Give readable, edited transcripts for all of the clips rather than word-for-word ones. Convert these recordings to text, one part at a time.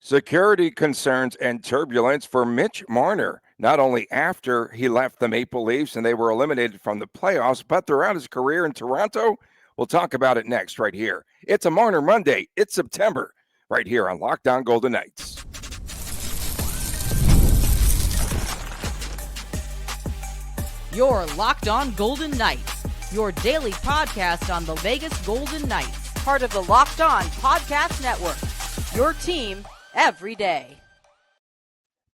Security concerns and turbulence for Mitch Marner, not only after he left the Maple Leafs and they were eliminated from the playoffs, but throughout his career in Toronto. We'll talk about it next, right here. It's a Marner Monday. It's September, right here on Locked On Golden Knights. You're Locked On Golden Knights, your daily podcast on the Vegas Golden Knights, part of the Locked On Podcast Network, your team every day.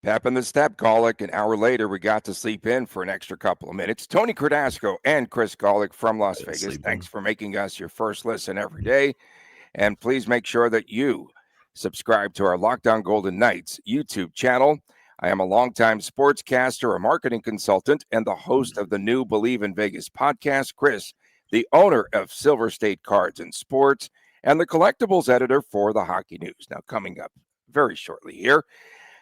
Pep and the Step Golick. An hour later, we got to sleep in for an extra couple of minutes. Tony Cardasco and Chris Golick from Las Vegas. Thanks for making us your first listen every day. And please make sure that you subscribe to our Locked On Golden Knights YouTube channel. I am a longtime sportscaster, a marketing consultant, and the host of the new Believe in Vegas podcast. Chris, the owner of Silver State Cards and Sports, and the collectibles editor for the Hockey News. Now, coming up very shortly here,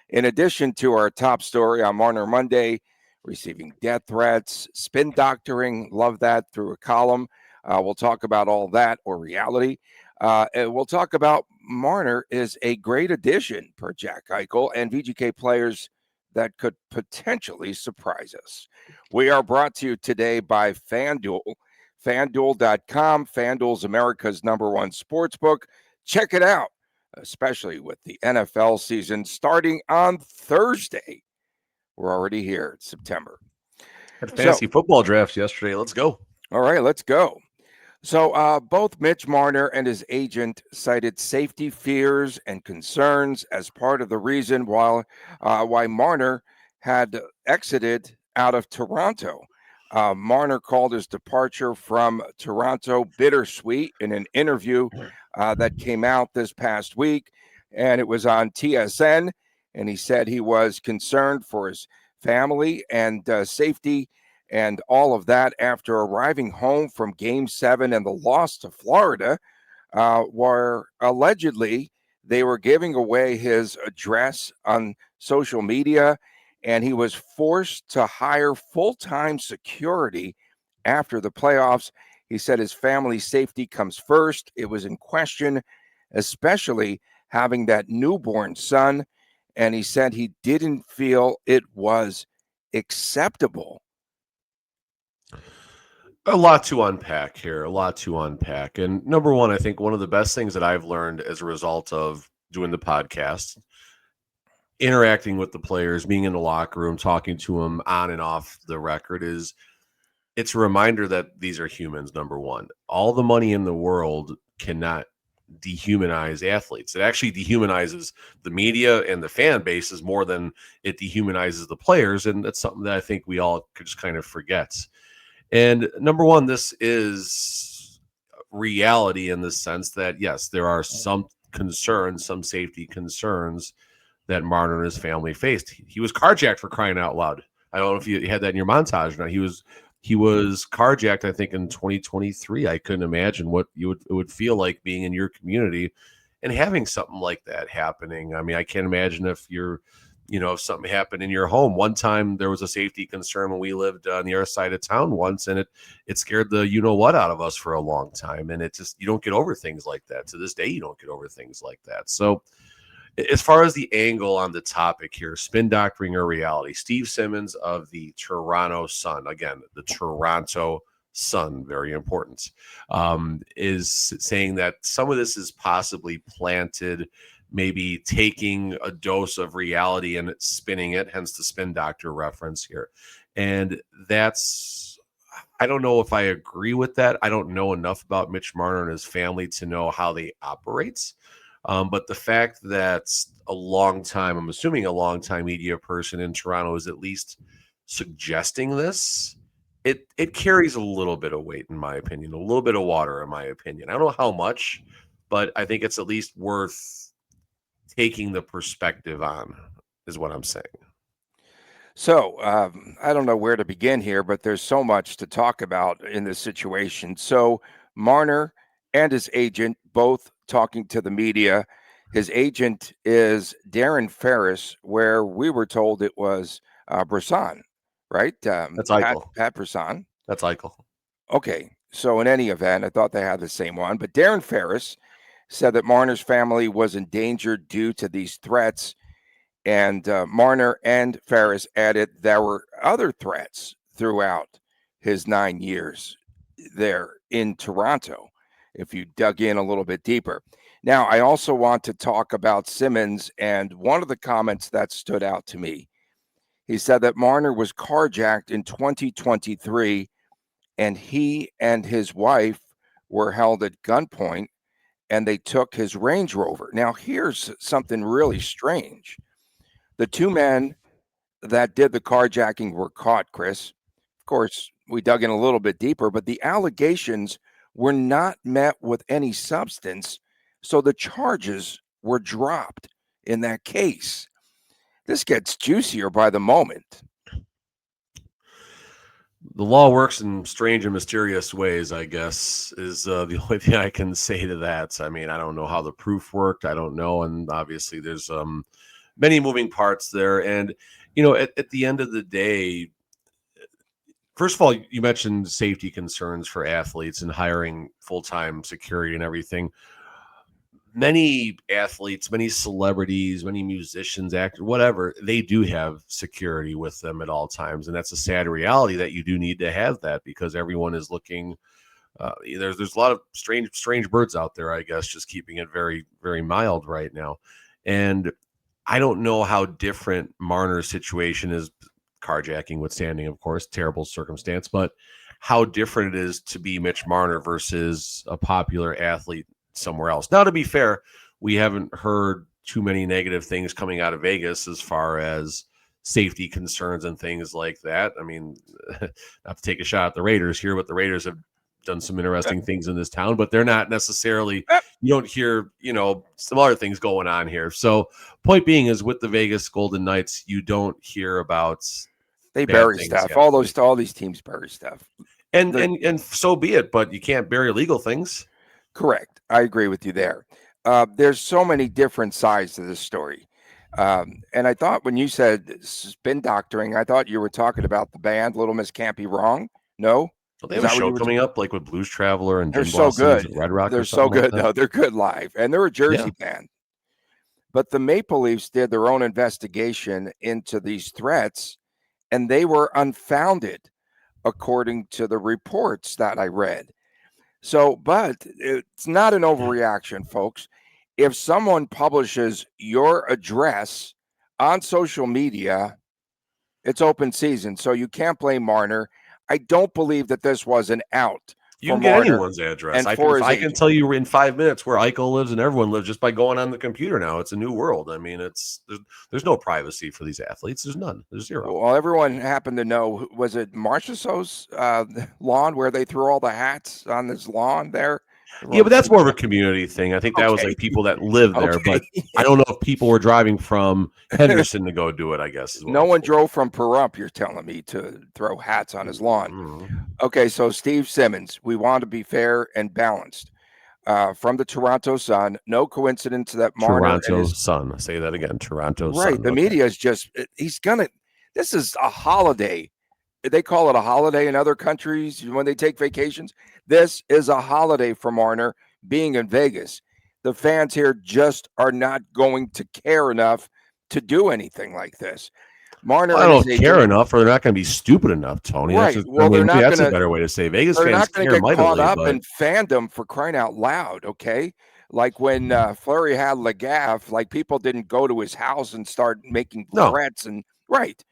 in addition to our top story on Monarch Monday, receiving death threats, spin doctoring, love that, through a column. We'll talk about all that, or reality. And we'll talk about Marner is a great addition per Jack Eichel and VGK players that could potentially surprise us. We are brought to you today by FanDuel. FanDuel.com. FanDuel's America's #1 sportsbook. Check it out, especially with the NFL season starting on Thursday. We're already here. It's September. Had fantasy football drafts yesterday. Let's go. All right, let's go. So both Mitch Marner and his agent cited safety fears and concerns as part of the reason why Marner had exited out of Toronto. Marner called his departure from Toronto bittersweet in an interview that came out this past week, and it was on TSN, and he said he was concerned for his family and safety and all of that after arriving home from Game 7 and the loss to Florida, where allegedly they were giving away his address on social media, and he was forced to hire full-time security after the playoffs. He said his family's safety comes first. It was in question, especially having that newborn son, and he said he didn't feel it was acceptable. A lot to unpack here, And number one, I think one of the best things that I've learned as a result of doing the podcast, interacting with the players, being in the locker room, talking to them on and off the record, is it's a reminder that these are humans, number one. All the money in the world cannot dehumanize athletes. It actually dehumanizes the media and the fan bases more than it dehumanizes the players, and that's something that I think we all could just kind of forget. And number one, this is reality in the sense that, yes, there are some concerns, some safety concerns that Marner and his family faced. He was carjacked, for crying out loud. I don't know if you had that in your montage. Now, he was carjacked, I think, in 2023. I couldn't imagine what it would feel like being in your community and having something like that happening. I mean, I can't imagine if something happened in your home. One time there was a safety concern when we lived on the other side of town once, and it scared the you-know-what out of us for a long time. And you don't get over things like that. To this day, you don't get over things like that. So as far as the angle on the topic here, spin doctoring or reality, Steve Simmons of the Toronto Sun, again, the Toronto Sun, very important, is saying that some of this is possibly planted, maybe taking a dose of reality and spinning it, hence the spin doctor reference here. And I don't know if I agree with that. I don't know enough about Mitch Marner and his family to know how they operate. But the fact that I'm assuming a long-time media person in Toronto is at least suggesting this, it carries a little bit of weight, in my opinion, a little bit of water, in my opinion. I don't know how much, but I think it's at least worth taking the perspective on, is what I'm saying. So I don't know where to begin here, but there's so much to talk about in this situation. So Marner and his agent both talking to the media. His agent is Darren Ferris, where we were told it was Brisson, right? That's Eichel. Pat Brisson. That's Eichel. Okay. So in any event, I thought they had the same one. But Darren Ferris said that Marner's family was endangered due to these threats. And Marner and Ferris added there were other threats throughout his 9 years there in Toronto, if you dug in a little bit deeper. Now, I also want to talk about Simmons, and one of the comments that stood out to me. He said that Marner was carjacked in 2023, and he and his wife were held at gunpoint, and they took his Range Rover. Now, here's something really strange. The two men that did the carjacking were caught, Chris. Of course, we dug in a little bit deeper, but the allegations were not met with any substance, so the charges were dropped in that case. This gets juicier by the moment. The law works in strange and mysterious ways, I guess, is the only thing I can say to that. I mean, I don't know how the proof worked. I don't know. And obviously there's many moving parts there. And, at the end of the day, first of all, you mentioned safety concerns for athletes and hiring full-time security and everything. Many athletes, many celebrities, many musicians, actors, whatever, they do have security with them at all times. And that's a sad reality that you do need to have that, because everyone is looking. There's a lot of strange birds out there, I guess, just keeping it very, very mild right now. And I don't know how different Marner's situation is, carjacking withstanding, of course, terrible circumstance, but how different it is to be Mitch Marner versus a popular athlete somewhere else. Now, to be fair, we haven't heard too many negative things coming out of Vegas as far as safety concerns and things like that. I mean, not to take a shot at the Raiders here, but the Raiders have done some interesting things in this town, but they're not necessarily, you don't hear, some other things going on here. So point being is, with the Vegas Golden Knights, you don't hear about they bury stuff. Yet. All these teams bury stuff. And so be it, but you can't bury illegal things. Correct. I agree with you there. There's so many different sides to this story. And I thought when you said spin doctoring, I thought you were talking about the band Little Miss Can't Be Wrong. No? Well, they have a show coming up, like with Blues Traveler and they're so good. Red Rock. They're so good, though. They're good live. And they're a Jersey band. But the Maple Leafs did their own investigation into these threats, and they were unfounded, according to the reports that I read. So, but it's not an overreaction, folks. If someone publishes your address on social media, it's open season. So you can't blame Marner. I don't believe that this was an out. You can get anyone's address. I can tell you in 5 minutes where Eichel lives and everyone lives just by going on the computer now. It's a new world. I mean, there's no privacy for these athletes. There's none. There's zero. Well, everyone happened to know, was it Marchessault's lawn where they threw all the hats on this lawn there? Yeah, but that's more of a community thing. I think that was like people that live there, but I don't know if people were driving from Henderson to go do it, I guess. No one drove from Pahrump, you're telling me, to throw hats on his lawn. Mm-hmm. Okay, so Steve Simmons, we want to be fair and balanced. From the Toronto Sun, no coincidence that Marner Sun. Say that again, Toronto Sun. Right, the media is just, this is a holiday. They call it a holiday in other countries when they take vacations. This is a holiday for Marner being in Vegas. The fans here just are not going to care enough to do anything like this. Marner, I don't care enough, or they're not going to be stupid enough, Tony. Right. That's a better way to say. Vegas they're fans not going to get caught up in fandom, for crying out loud, okay? Like when Fleury had Legaffe, like people didn't go to his house and start making threats. Right.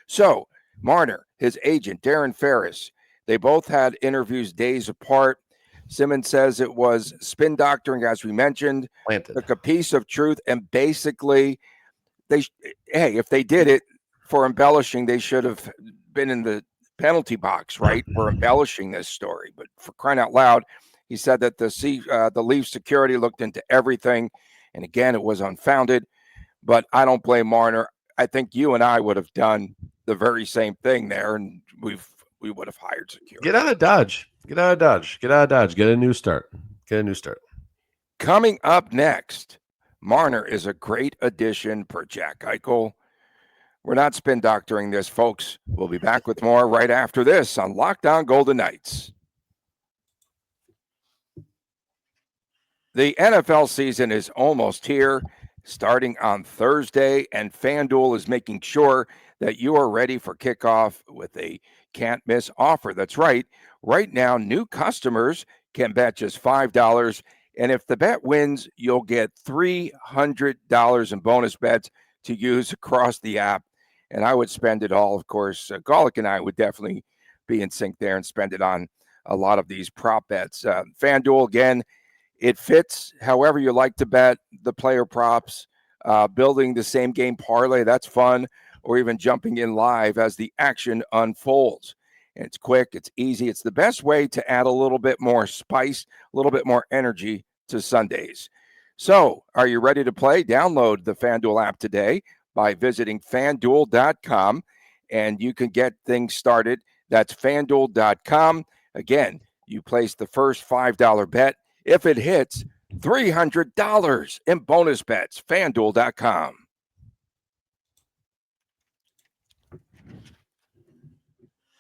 So Marner, his agent, Darren Ferris, they both had interviews days apart. Simmons says it was spin doctoring, as we mentioned, like a piece of truth. And basically, if they did it for embellishing, they should have been in the penalty box, right, for embellishing this story. But for crying out loud, he said that the Leafs security looked into everything. And again, it was unfounded. But I don't blame Marner. I think you and I would have done the very same thing there, and we would have hired security. Get out of Dodge. Get a new start. Coming up next, Marner is a great addition per Jack Eichel. We're not spin doctoring this, folks. We'll be back with more right after this on Locked On Golden Knights. The NFL season is almost here, starting on Thursday, and FanDuel is making sure that you are ready for kickoff with a can't miss offer. That's right. Right now, new customers can bet just $5. And if the bet wins, you'll get $300 in bonus bets to use across the app. And I would spend it all, of course. Golick and I would definitely be in sync there and spend it on a lot of these prop bets. FanDuel, again, it fits however you like to bet the player props, building the same game parlay. That's fun, or even jumping in live as the action unfolds. And it's quick, it's easy. It's the best way to add a little bit more spice, a little bit more energy to Sundays. So, are you ready to play? Download the FanDuel app today by visiting fanduel.com, and you can get things started. That's fanduel.com. Again, you place the first $5 bet. If it hits, $300 in bonus bets. FanDuel.com.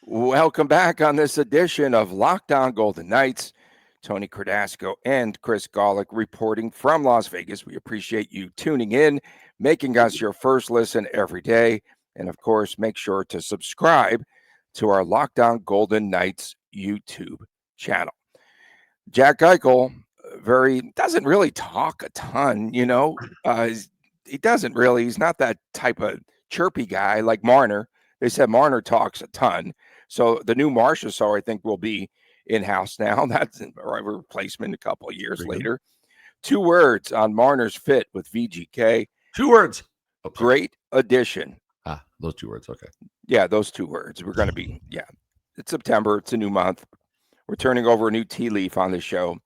Welcome back on this edition of Locked On Golden Knights. Tony Cardasco and Chris Golick reporting from Las Vegas. We appreciate you tuning in, making us your first listen every day. And of course, make sure to subscribe to our Locked On Golden Knights YouTube channel. Jack Eichel doesn't really talk a ton, he doesn't really. He's not that type of chirpy guy like Marner. They said Marner talks a ton. So the new Marchessault, I think, will be in-house now. That's a replacement a couple of years later. 2 words on Marner's fit with VGK. 2 words. Great addition. Those 2 words. Okay. Yeah, those 2 words. We're going to be, it's September. It's a new month. We're turning over a new tea leaf on this show.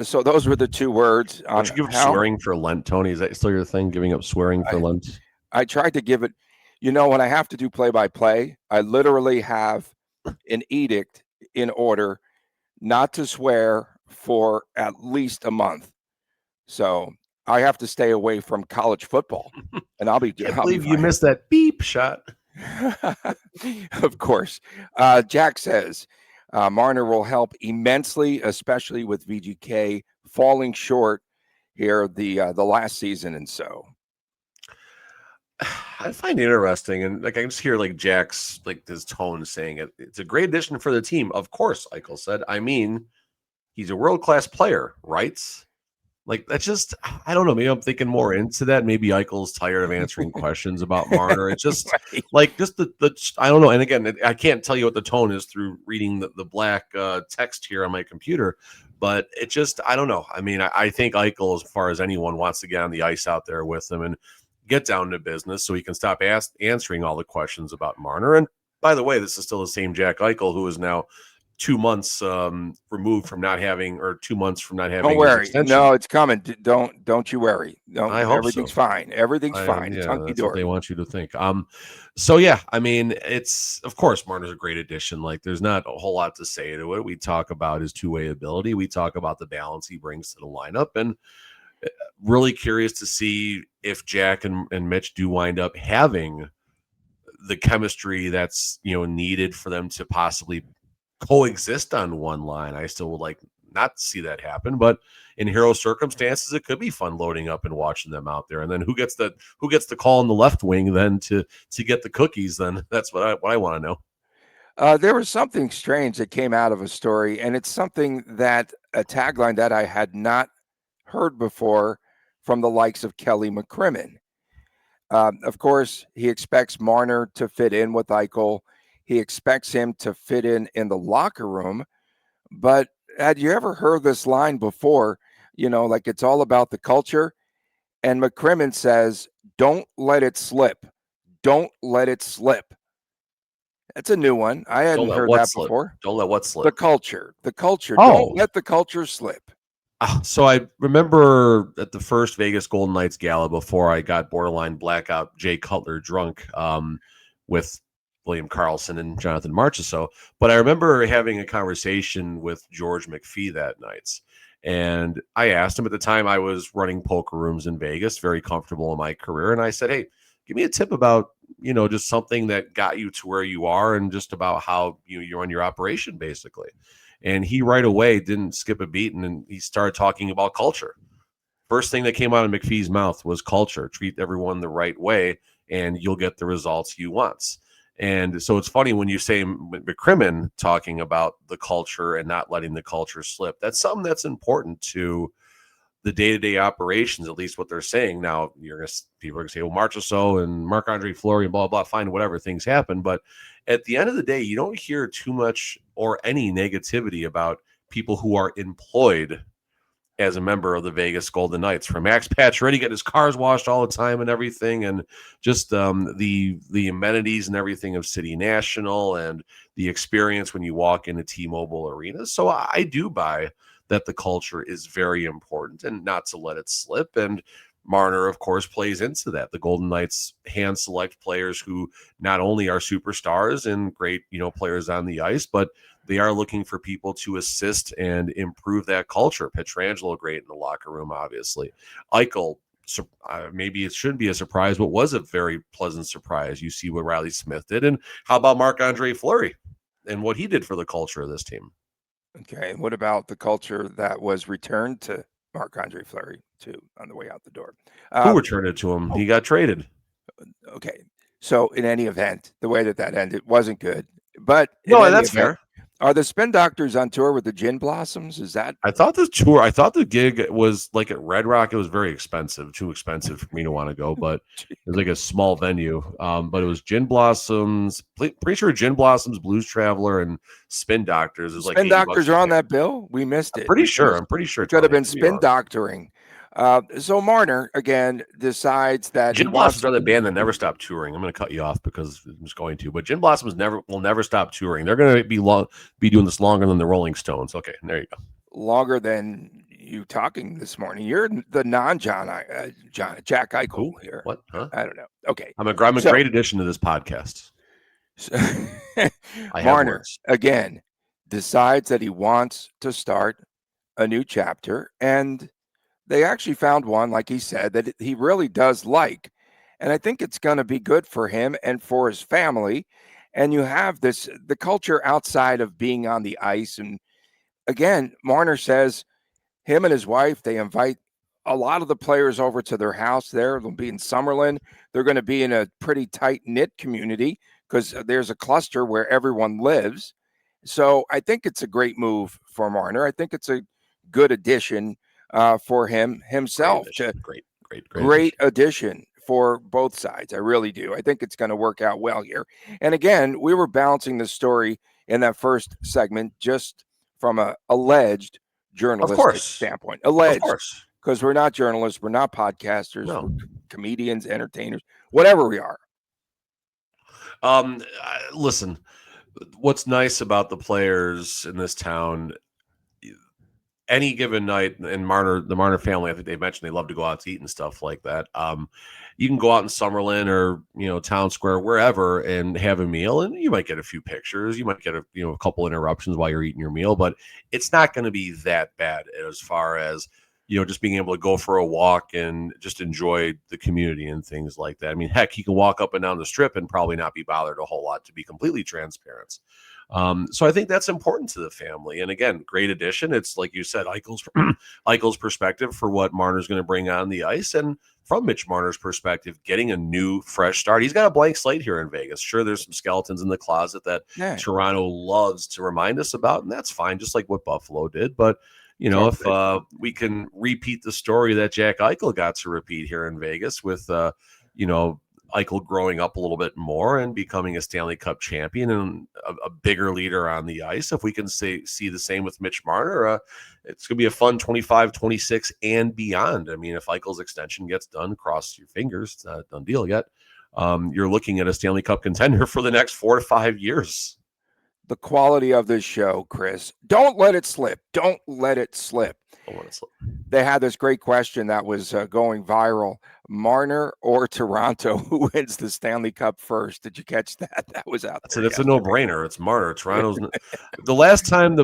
So those were the 2 words. Don't you give up swearing for Lent, Tony? Is that still your thing, giving up swearing for Lent? I tried to give it, when I have to do play-by-play, I literally have an edict in order not to swear for at least a month. So I have to stay away from college football. And I'll believe you missed that beep shot. Of course. Jack says, Marner will help immensely, especially with VGK falling short here the last season. And so I find it interesting, and I can just hear Jack's his tone saying it. It's a great addition for the team. Of course, Eichel said. I mean, he's a world-class player, right? That's just, I don't know. Maybe I'm thinking more into that. Maybe Eichel's tired of answering questions about Marner. It's just just the I don't know. And again, I can't tell you what the tone is through reading the black text here on my computer, but it just, I don't know. I mean, I think Eichel, as far as anyone, wants to get on the ice out there with him and get down to business so he can stop answering all the questions about Marner. And by the way, this is still the same Jack Eichel who is now 2 months removed from not having, or 2 months from not having. Don't worry. No, it's coming. Don't you worry. No, I hope everything's fine. Everything's fine. It's hunky that's dory. what they want you to think. So yeah, I mean, it's, of course, Marner's a great addition. There's not a whole lot to say to it. We talk about his 2-way ability. We talk about the balance he brings to the lineup, and really curious to see if Jack and Mitch do wind up having the chemistry that's needed for them to possibly coexist on one line. I still would not see that happen, but in hero circumstances, it could be fun loading up and watching them out there. And then who gets the call in the left wing then to get the cookies? Then that's what I want to know. There was something strange that came out of a story, and it's something that a tagline that I had not heard before from the likes of Kelly McCrimmon. Of course, he expects Marner to fit in with Eichel. He expects him to fit in the locker room. But had you ever heard this line before? It's all about the culture. And McCrimmon says, don't let it slip. Don't let it slip. That's a new one. I hadn't heard that before. Don't let what slip? The culture. The culture. Oh. Don't let the culture slip. So I remember at the first Vegas Golden Knights gala, before I got borderline blackout Jay Cutler drunk with William Karlsson and Jonathan Marchessault. But I remember having a conversation with George McPhee that night. And I asked him, at the time I was running poker rooms in Vegas, very comfortable in my career. And I said, hey, give me a tip about, just something that got you to where you are, and just about how you run your operation, basically. And he right away didn't skip a beat, and he started talking about culture. First thing that came out of McPhee's mouth was culture. Treat everyone the right way, and you'll get the results you want. And so it's funny when you say McCrimmon talking about the culture and not letting the culture slip. That's something that's important to the day-to-day operations, at least what they're saying. Now, people are going to say, well, Marchessault and Marc-Andre Fleury and blah, blah, fine, whatever, things happen. But at the end of the day, you don't hear too much or any negativity about people who are employed as a member of the Vegas Golden Knights, from Max Pacioretty getting his cars washed all the time and everything, and just the amenities and everything of City National and the experience when you walk into T-Mobile Arena. So I do buy that the culture is very important and not to let it slip. And Marner, of course, plays into that. The Golden Knights hand select players who not only are superstars and great, players on the ice, but they are looking for people to assist and improve that culture. Pietrangelo, great in the locker room, obviously. Eichel, maybe it shouldn't be a surprise, but was a very pleasant surprise. You see what Riley Smith did. And how about Marc-Andre Fleury and what he did for the culture of this team? Okay. And what about the culture that was returned to Marc-Andre Fleury, too, on the way out the door? Who returned it to him? He got traded. Okay. So in any event, the way that ended wasn't good. But no, that's fair. Are the Spin Doctors on tour with the Gin Blossoms? Is that? I thought the gig was like at Red Rock. It was very expensive, too expensive for me to want to go, but it was like a small venue. But it was Gin Blossoms, pretty sure Gin Blossoms, Blues Traveler, and Spin Doctors. It was like Spin Doctors are on that bill? We missed it. I'm pretty sure it could have been Spin Doctoring. So Marner, again, decides that Gin Blossoms are the band that never stopped touring. I'm going to cut you off because I'm just going to. But Gin Blossoms will never stop touring. They're going to be doing this longer than the Rolling Stones. Okay, there you go. Longer than you talking this morning. You're the non-Jack Eichel here. What? Huh? I don't know. Okay. I'm a great addition to this podcast. So Marner, again, decides that he wants to start a new chapter, and they actually found one, like he said, that he really does like. And I think it's going to be good for him and for his family. And you have the culture outside of being on the ice. And again, Marner says him and his wife, they invite a lot of the players over to their house there. They'll be in Summerlin. They're going to be in a pretty tight-knit community because there's a cluster where everyone lives. So I think it's a great move for Marner. I think it's a good addition for himself. Great addition for both sides. I really do. I think it's going to work out well here. And again, we were balancing the story in that first segment just from a alleged journalistic standpoint. Alleged, because we're not journalists, we're not podcasters, we're comedians, entertainers, whatever we are. Listen, what's nice about the players in this town, any given night, and the Marner family, I think they mentioned they love to go out to eat and stuff like that. You can go out in Summerlin or Town Square, wherever, and have a meal, and you might get a few pictures. You might get a couple interruptions while you're eating your meal, but it's not going to be that bad as far as just being able to go for a walk and just enjoy the community and things like that. I mean, heck, you can walk up and down the strip and probably not be bothered a whole lot, to be completely transparent. So I think that's important to the family. And again, great addition. It's like you said, Eichel's perspective for what Marner's going to bring on the ice. And from Mitch Marner's perspective, getting a new, fresh start. He's got a blank slate here in Vegas. Sure, there's some skeletons in the closet that Toronto loves to remind us about, and that's fine, just like what Buffalo did. But, if we can repeat the story that Jack Eichel got to repeat here in Vegas with, Eichel growing up a little bit more and becoming a Stanley Cup champion and a bigger leader on the ice. If we can see the same with Mitch Marner, it's going to be a fun 25, 26 and beyond. I mean, if Eichel's extension gets done, cross your fingers, it's not a done deal yet. You're looking at a Stanley Cup contender for the next 4 to 5 years. The quality of this show, Chris. Don't let it slip. Don't let it slip. They had this great question that was going viral. Marner or Toronto, who wins the Stanley Cup first? Did you catch that? That was out there. It's a no-brainer. It's Marner. Toronto's the last time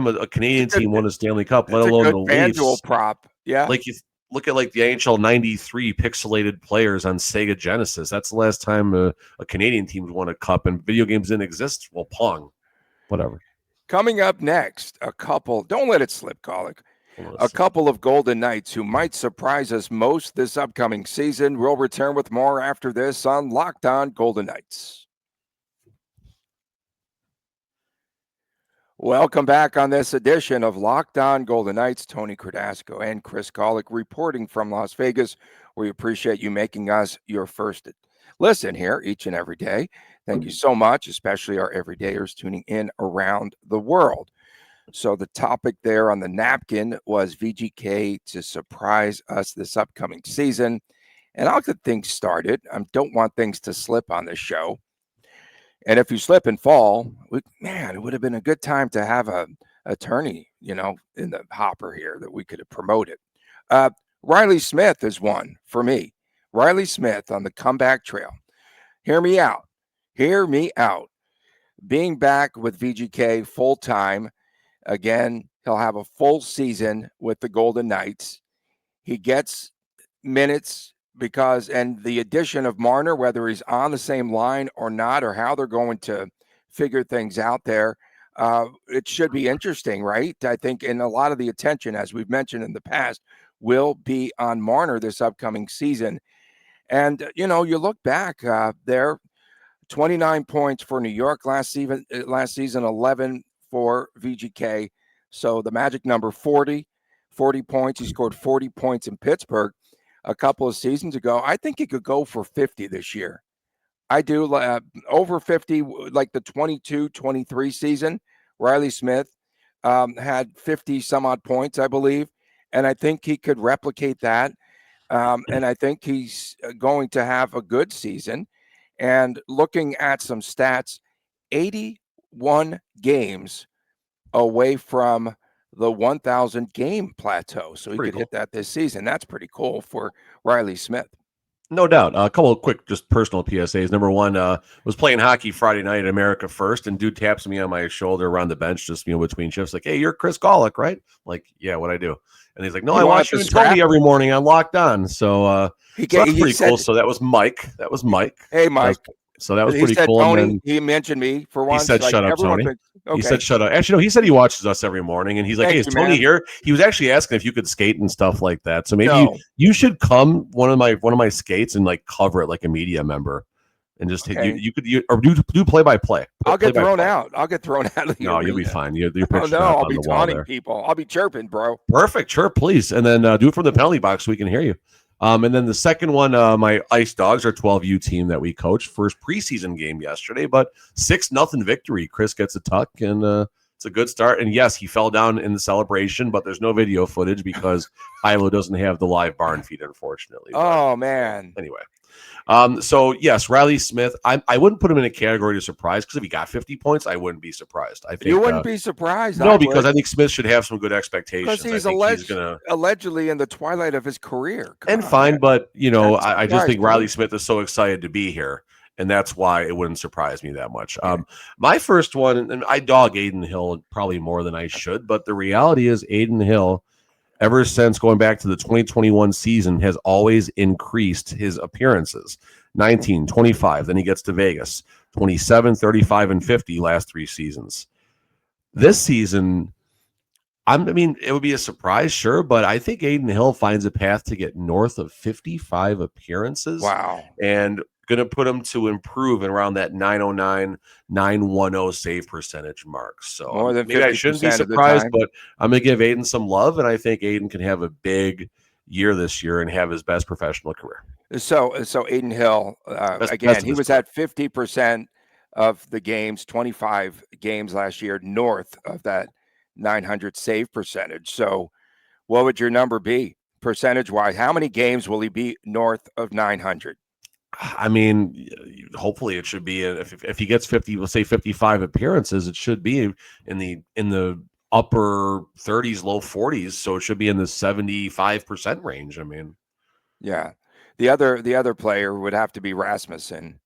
a Canadian team won a Stanley Cup, let alone the Leafs. FanDuel prop. Yeah. Like you look at the NHL 93 pixelated players on Sega Genesis. That's the last time a Canadian team won a cup, and video games didn't exist. Well, Pong. Whatever. Coming up next, don't let it slip, Colic. A couple of Golden Knights who might surprise us most this upcoming season. We'll return with more after this on Locked On Golden Knights. Welcome back on this edition of Locked On Golden Knights. Tony Cardasco and Chris Golick reporting from Las Vegas. We appreciate you making us your first listen here each and every day. Thank you so much, especially our everydayers tuning in around the world. So the topic there on the napkin was VGK to surprise us this upcoming season. And I'll get things started. I don't want things to slip on this show. And if you slip and fall, it would have been a good time to have an attorney, in the hopper here that we could have promoted. Riley Smith is one for me. Riley Smith on the comeback trail. Hear me out. Being back with VGK full time. Again, he'll have a full season with the Golden Knights. He gets minutes and the addition of Marner, whether he's on the same line or not, or how they're going to figure things out there, it should be interesting, right? I think, and a lot of the attention, as we've mentioned in the past, will be on Marner this upcoming season. And, you look back there, 29 points for New York last season, 11 for VGK. So the magic number 40 points. He scored 40 points in Pittsburgh a couple of seasons ago. I think he could go for 50 this year. I do over 50, like the 22-23 season. Riley Smith had 50 some odd points, I believe. And I think he could replicate that. And I think he's going to have a good season. And looking at some stats, 81 games away from the 1,000 game plateau. So he could hit that this season. That's pretty cool for Riley Smith. No doubt. A couple of quick, just personal PSAs. Number one, was playing hockey Friday night at America First, and dude taps me on my shoulder around the bench, just between shifts, like, "Hey, you're Chris Golick, right?" Like, "Yeah, what I do?" And he's like, "No, I watch you and Tony every morning on Locked On." So, that's pretty cool. So that was Mike. Hey, Mike. So that was pretty cool. Tony, and then he mentioned me for once. He said, "Shut up, Tony." Okay. He said, "Shut up." Actually, no, he said he watches us every morning, and he's like, "Hey, is Tony here?" He was actually asking if you could skate and stuff like that. So maybe you should come one of my skates and like cover it like a media member, and just you could do play by play. I'll get thrown out. No, you'll be fine. You'll I'll be taunting people. I'll be chirping, bro. Perfect, chirp, please, and then do it from the penalty box so we can hear you. And then the second one, my Ice Dogs, our 12U team that we coached, first preseason game yesterday, but 6-0 victory. Chris gets a tuck, and it's a good start. And yes, he fell down in the celebration, but there's no video footage because Eichel doesn't have the live barn feed, unfortunately. Oh, man. Anyway. So yes, Riley Smith, I wouldn't put him in a category of surprise, because if he got 50 points, I wouldn't be surprised. I think you wouldn't be surprised. No, because I think Smith should have some good expectations. Because he's allegedly in the twilight of his career. But I just think Riley Smith is so excited to be here, and that's why it wouldn't surprise me that much. My first one, and I dog Aiden Hill probably more than I should, but the reality is Aiden Hill, ever since going back to the 2021 season, has always increased his appearances. 19, 25, then he gets to Vegas. 27, 35, and 50 last 3 seasons. This season, it would be a surprise, sure, but I think Aiden Hill finds a path to get north of 55 appearances. Wow. And going to put him to improve around that 909, 910 save percentage mark. So more than maybe I shouldn't be surprised, but I'm going to give Aiden some love, and I think Aiden can have a big year this year and have his best professional career. So Aiden Hill, again, he was at 50% of the games, 25 games last year, north of that 900 save percentage. So what would your number be percentage-wise? How many games will he be north of 900? Hopefully it should be if he gets 50, let's say 55 appearances, it should be in the upper 30s, low 40s. So it should be in the 75% range. Yeah. The other player would have to be Rasmussen.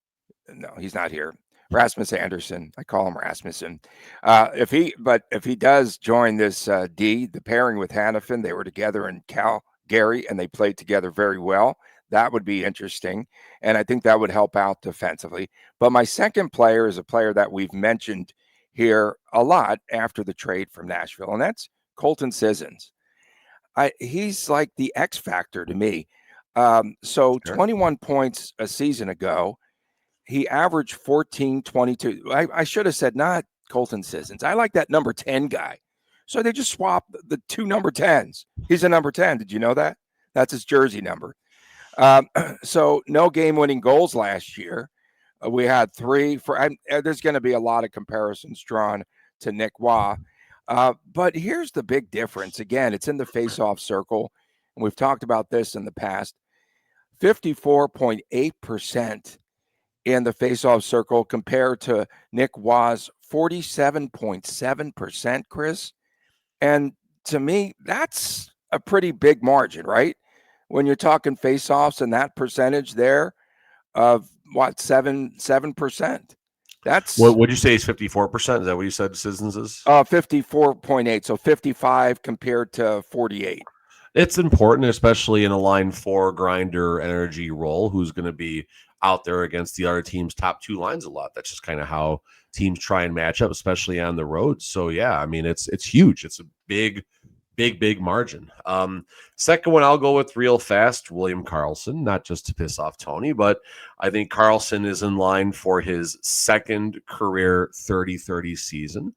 No, he's not here. Rasmus Anderson. I call him Rasmussen. If he does join this the pairing with Hannafin, they were together in Calgary and they played together very well. That would be interesting, and I think that would help out defensively. But my second player is a player that we've mentioned here a lot after the trade from Nashville, and that's Colton Sissons. He's like the X factor to me. So 21 points a season ago. He averaged 14, 22. I should have said not Colton Sissons. I like that number 10 guy. So they just swapped the two number 10s. He's a number 10. Did you know that? That's his jersey number. So no game-winning goals last year. We had 3. There's going to be a lot of comparisons drawn to Nick Waugh. But here's the big difference. Again, it's in the face-off circle. And we've talked about this in the past. 54.8% in the face-off circle compared to Nick Waugh's 47.7%, Chris. And to me, that's a pretty big margin, right? When you're talking face-offs and that percentage there of what, 7%? That's what would you say is 54%? Is that what you said Sissons is? 54.8. So 55 compared to 48. It's important, especially in a line 4 grinder energy role, who's going to be out there against the other team's top 2 lines a lot. That's just kind of how teams try and match up, especially on the road. So yeah, I mean, it's huge. It's a big margin. Second one, I'll go with real fast, William Karlsson, not just to piss off Tony, but I think Karlsson is in line for his second career 30-30 season.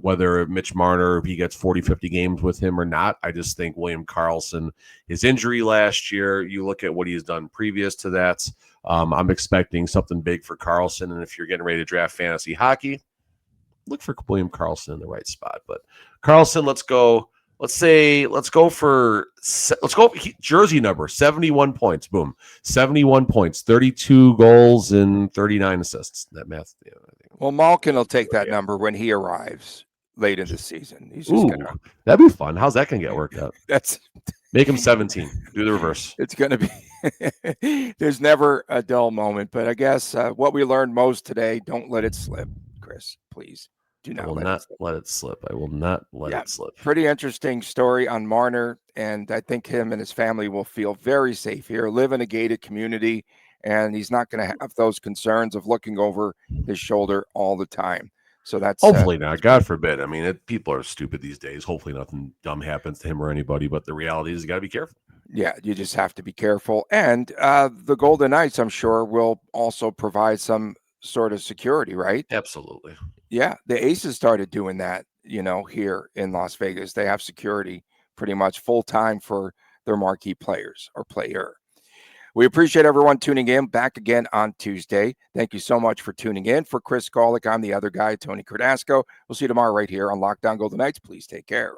Whether Mitch Marner, if he gets 40-50 games with him or not, I just think William Karlsson, his injury last year, you look at what he's done previous to that, I'm expecting something big for Karlsson. And if you're getting ready to draft fantasy hockey, look for William Karlsson in the right spot. But Karlsson, let's go jersey number 71 points. Boom. 71 points, 32 goals and 39 assists. That math. Yeah, I think. Well, Malkin will take that number when he arrives late in the season. He's just gonna. That'd be fun. How's that gonna get worked out? That's make him 17. Do the reverse. It's gonna be. There's never a dull moment, but I guess what we learned most today: don't let it slip, Chris. Please do not. I will not let it slip. I will not let it slip. Pretty interesting story on Marner, and I think him and his family will feel very safe here. Live in a gated community, and he's not going to have those concerns of looking over his shoulder all the time. So that's hopefully not. God forbid. I mean, people are stupid these days. Hopefully nothing dumb happens to him or anybody. But the reality is, you got to be careful. Yeah, you just have to be careful. And the Golden Knights, I'm sure, will also provide some sort of security, right? Absolutely. Yeah, the Aces started doing that, here in Las Vegas. They have security pretty much full time for their marquee players or player. We appreciate everyone tuning in. Back again on Tuesday. Thank you so much for tuning in. For Chris Golick, I'm the other guy, Tony Cardasco. We'll see you tomorrow right here on Lockdown Golden Knights. Please take care.